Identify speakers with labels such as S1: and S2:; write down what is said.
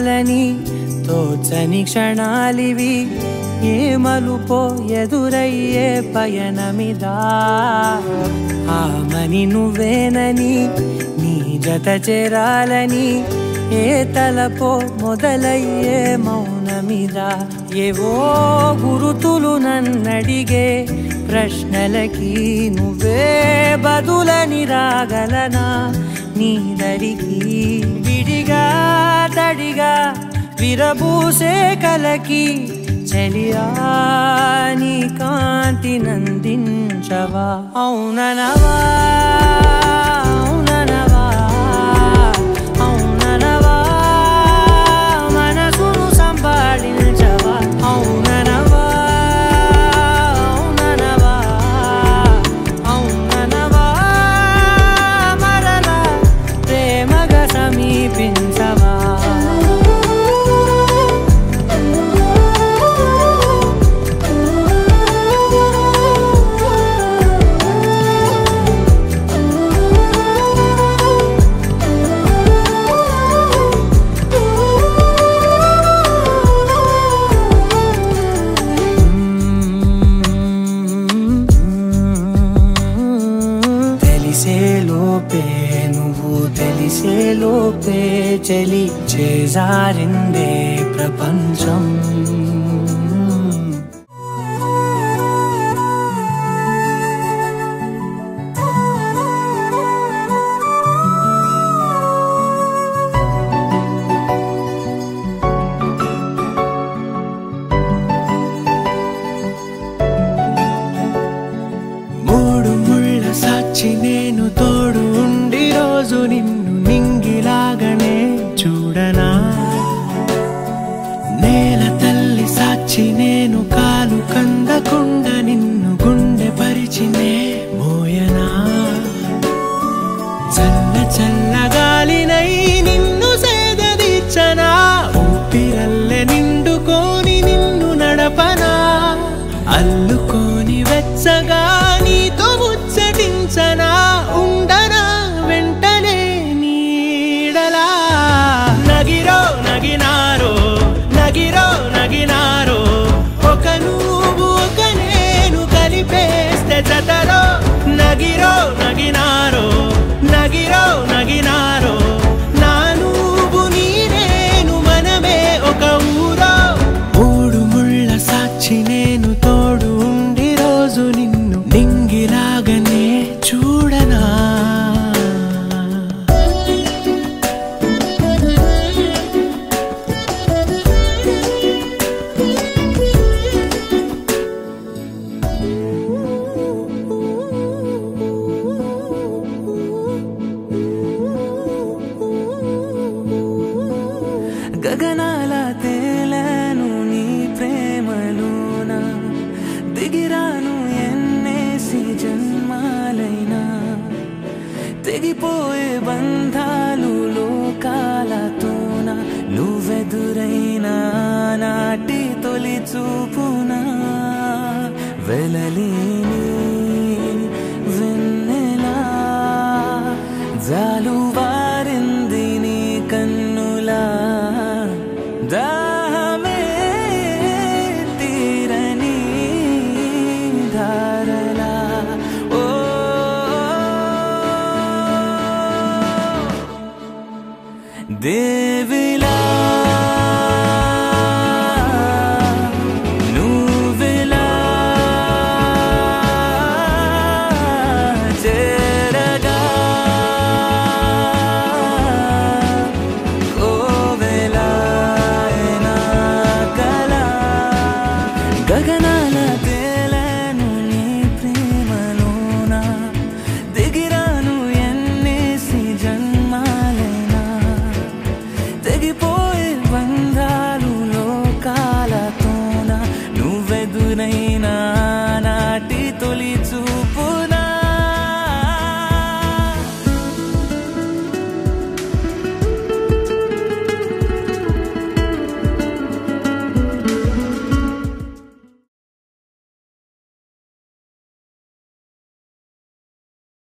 S1: చేరాలని తోచని క్షణాలివి ఏ మలుపో ఎదురయ్యే పయనమిదా ఆమని నువ్వేనని నీ జత చేరాలని ఏ తలపో మొదలయ్యే మౌనమిదా ఏవో గురుతులు నన్నడిగే ప్రశ్నలకి నువ్వే బదులని రాగలనా నీ దరికి విడిగా తడిగా విరబూసే కలకి చలియా నీ కాంతి నందించవా అవుననవా అవుననవా అవుననవా మనసును సంపాదించవా అవుననవా అవుననవా అవుననవా మరలా ప్రేమగా సమీపించవా తెలిసేలోపే చలి చేజారిందే ప్రపంచం మూడు ముళ్ళ సాక్షి నేను తోడు ఉండి రోజు నిన్ను నింగిలాగనే చూడనా నేల తల్లి సాక్షి నేను కాలు కందకుండా నిన్ను గుండె పరిచినే మోయనా చల్ల చల్లగాలినై నిన్ను సేదదీర్చనా ఊపిరల్లె నిండుకోని నిన్ను నడపనా అల్లుకోని వెచ్చగా నీతో ముచ్చటించనా ఉండనా వెంటనే నీడలా నగిరో నగినారో నగిరో నగినారో ఒక నువ్వు ఒక నేను కలిపేస్తే జతలో నగిరో నగినారో నగిరో నగినారో నా నువ్వు నీ నేను మనమే ఒక ఊరో మూడు ముళ్ళ సాక్షి నేను తోడు ఉండి రోజు నిన్ను నింగిలాగనే చూడనా గగనాల తేలను నీ ప్రేమలోన దిగిరాను ఎన్నేసి జన్మాలైనా తెగిపోయే బంధాలు లోకాలతోన నువ్వెదురైనా నాటి తొలి చూపునా వెలలేని